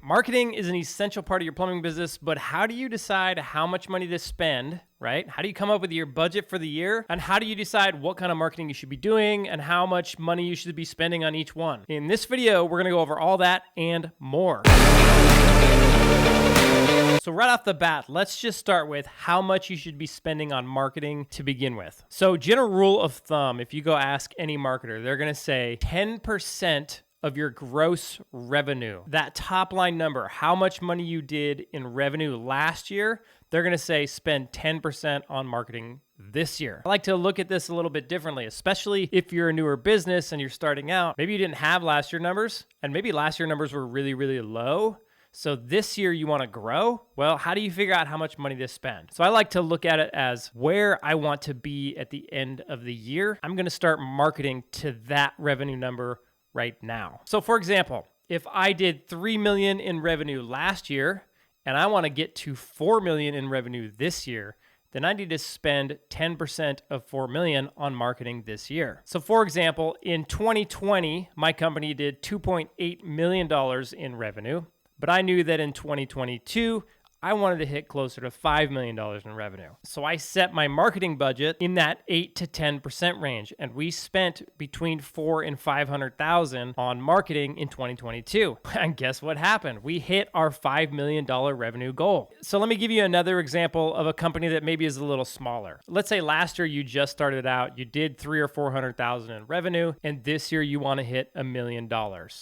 Marketing is an essential part of your plumbing business, but how do you decide how much money to spend, right? How do you come up with your budget for the year? And how do you decide what kind of marketing you should be doing and how much money you should be spending on each one? In this video, we're gonna go over all that and more. So right off the bat, let's just start with how much you should be spending on marketing to begin with. So general rule of thumb, if you go ask any marketer, they're gonna say 10% of your gross revenue. That top line number, how much money you did in revenue last year, they're gonna say spend 10% on marketing this year. I like to look at this a little bit differently, especially if you're a newer business and you're starting out. Maybe you didn't have last year numbers, and maybe last year numbers were really, really low. So this year you want to grow? Well, how do you figure out how much money to spend? So I like to look at it as where I want to be at the end of the year. I'm going to start marketing to that revenue number right now. So for example, if I did 3 million in revenue last year and I want to get to 4 million in revenue this year, then I need to spend 10% of 4 million on marketing this year. So for example, in 2020, my company did $2.8 million in revenue. But I knew that in 2022, I wanted to hit closer to $5 million in revenue. So I set my marketing budget in that 8 to 10% range. And we spent between $400,000 and $500,000 on marketing in 2022. And guess what happened? We hit our $5 million revenue goal. So let me give you another example of a company that maybe is a little smaller. Let's say last year you just started out, you did $300,000 or $400,000 in revenue, and this year you want to hit $1 million.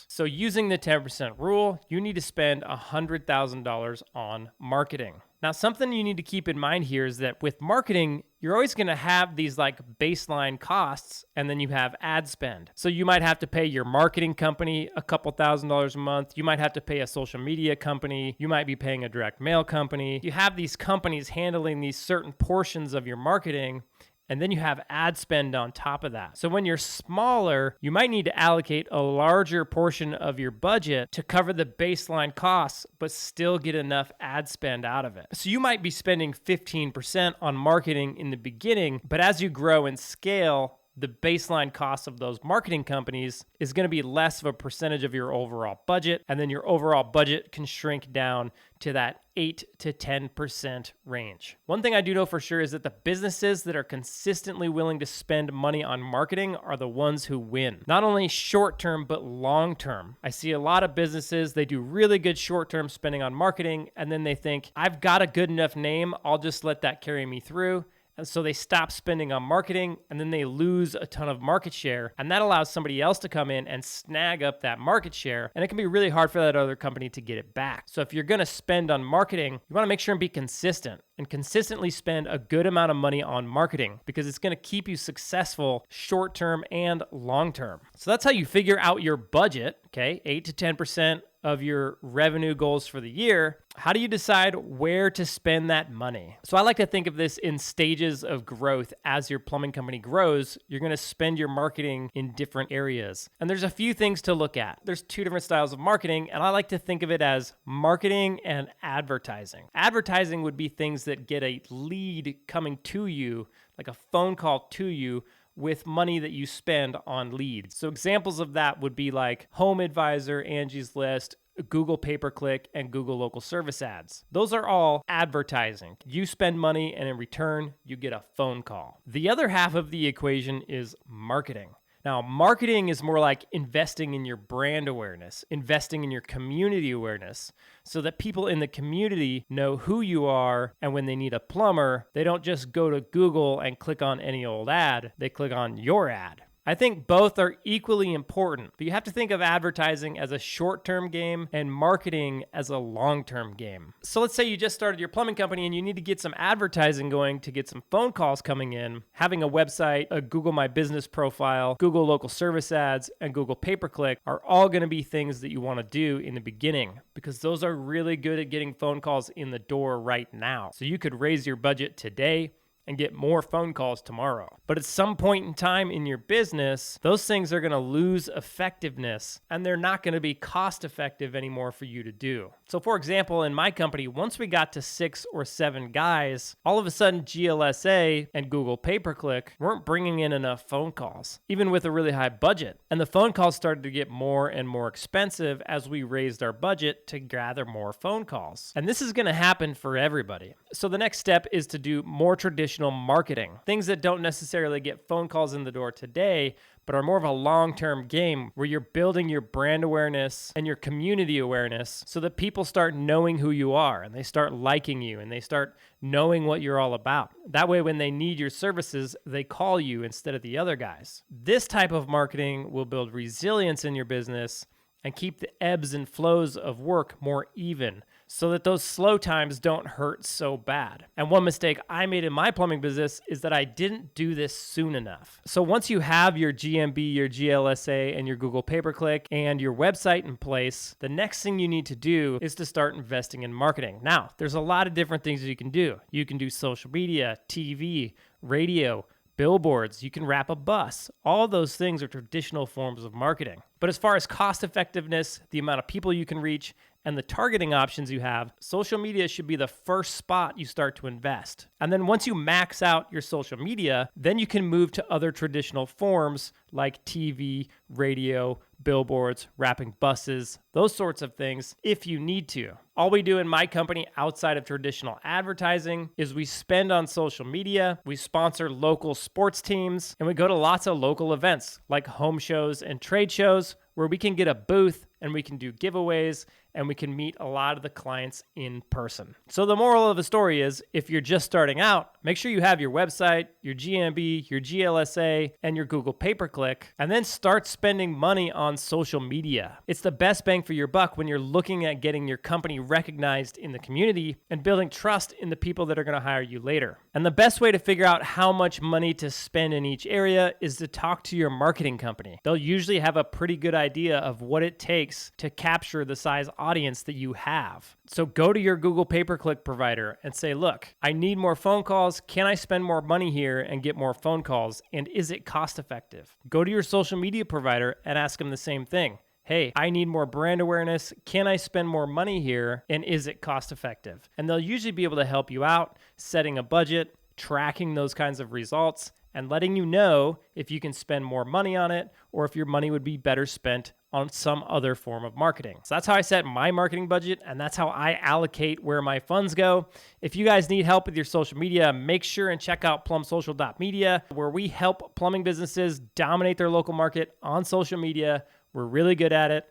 So using the 10% rule, you need to spend $100,000 on marketing. Now, something you need to keep in mind here is that with marketing, you're always going to have these like baseline costs, and then you have ad spend. So you might have to pay your marketing company a couple $1,000s a month. You might have to pay a social media company. You might be paying a direct mail company. You have these companies handling these certain portions of your marketing, and then you have ad spend on top of that. So when you're smaller, you might need to allocate a larger portion of your budget to cover the baseline costs, but still get enough ad spend out of it. So you might be spending 15% on marketing in the beginning, but as you grow and scale, the baseline cost of those marketing companies is going to be less of a percentage of your overall budget, and then your overall budget can shrink down to that 8 to 10% range. One thing I do know for sure is that the businesses that are consistently willing to spend money on marketing are the ones who win. Not only short-term, but long-term. I see a lot of businesses, they do really good short-term spending on marketing, and then they think, I've got a good enough name, I'll just let that carry me through. And so they stop spending on marketing, and then they lose a ton of market share. And that allows somebody else to come in and snag up that market share. And it can be really hard for that other company to get it back. So if you're going to spend on marketing, you want to make sure and be consistent and consistently spend a good amount of money on marketing, because it's going to keep you successful short-term and long-term. So that's how you figure out your budget, okay? 8 to 10% of your revenue goals for the year. How do you decide where to spend that money? So I like to think of this in stages of growth. As your plumbing company grows, you're going to spend your marketing in different areas. And there's a few things to look at. There's two different styles of marketing, and I like to think of it as marketing and advertising. Advertising would be things that get a lead coming to you, like a phone call to you, with money that you spend on leads. So examples of that would be like Home Advisor, Angie's List, Google pay-per-click, and Google local service ads. Those are all advertising. You spend money, and in return, you get a phone call. The other half of the equation is marketing. Now, marketing is more like investing in your brand awareness, investing in your community awareness, so that people in the community know who you are, and when they need a plumber, they don't just go to Google and click on any old ad, they click on your ad. I think both are equally important, but you have to think of advertising as a short-term game and marketing as a long-term game. So let's say you just started your plumbing company and you need to get some advertising going to get some phone calls coming in. Having a website, a Google My Business profile, Google local service ads, and Google pay-per-click are all going to be things that you want to do in the beginning, because those are really good at getting phone calls in the door right now. So you could raise your budget today and get more phone calls tomorrow. But at some point in time in your business, those things are going to lose effectiveness and they're not going to be cost effective anymore for you to do. So for example, in my company, once we got to 6 or 7 guys, all of a sudden GLSA and Google pay-per-click weren't bringing in enough phone calls, even with a really high budget. And the phone calls started to get more and more expensive as we raised our budget to gather more phone calls. And this is going to happen for everybody. So the next step is to do more traditional marketing, things that don't necessarily get phone calls in the door today, but are more of a long-term game where you're building your brand awareness and your community awareness so that people start knowing who you are and they start liking you and they start knowing what you're all about. That way, when they need your services, they call you instead of the other guys. This type of marketing will build resilience in your business and keep the ebbs and flows of work more even so that those slow times don't hurt so bad. And one mistake I made in my plumbing business is that I didn't do this soon enough. So once you have your GMB, your GLSA, and your Google pay-per-click and your website in place, the next thing you need to do is to start investing in marketing. Now, there's a lot of different things you can do. You can do social media, TV, radio, billboards, you can wrap a bus. All those things are traditional forms of marketing. But as far as cost effectiveness, the amount of people you can reach, and the targeting options you have, social media should be the first spot you start to invest. And then once you max out your social media, then you can move to other traditional forms like TV, radio, billboards, wrapping buses, those sorts of things if you need to. All we do in my company outside of traditional advertising is we spend on social media, we sponsor local sports teams, and we go to lots of local events like home shows and trade shows where we can get a booth and we can do giveaways and we can meet a lot of the clients in person. So the moral of the story is, if you're just starting out, make sure you have your website, your GMB, your GLSA, and your Google pay-per-click, and then start spending money on social media. It's the best bang for your buck when you're looking at getting your company recognized in the community and building trust in the people that are going to hire you later. And the best way to figure out how much money to spend in each area is to talk to your marketing company. They'll usually have a pretty good idea of what it takes to capture the size audience that you have. So go to your Google pay-per-click provider and say, look, I need more phone calls. Can I spend more money here and get more phone calls? And is it cost effective? Go to your social media provider and ask them the same thing. Hey, I need more brand awareness. Can I spend more money here? And is it cost effective? And they'll usually be able to help you out setting a budget, tracking those kinds of results, and letting you know if you can spend more money on it or if your money would be better spent on some other form of marketing. So that's how I set my marketing budget, and that's how I allocate where my funds go. If you guys need help with your social media, make sure and check out plumsocial.media, where we help plumbing businesses dominate their local market on social media. We're really good at it.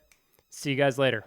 See you guys later.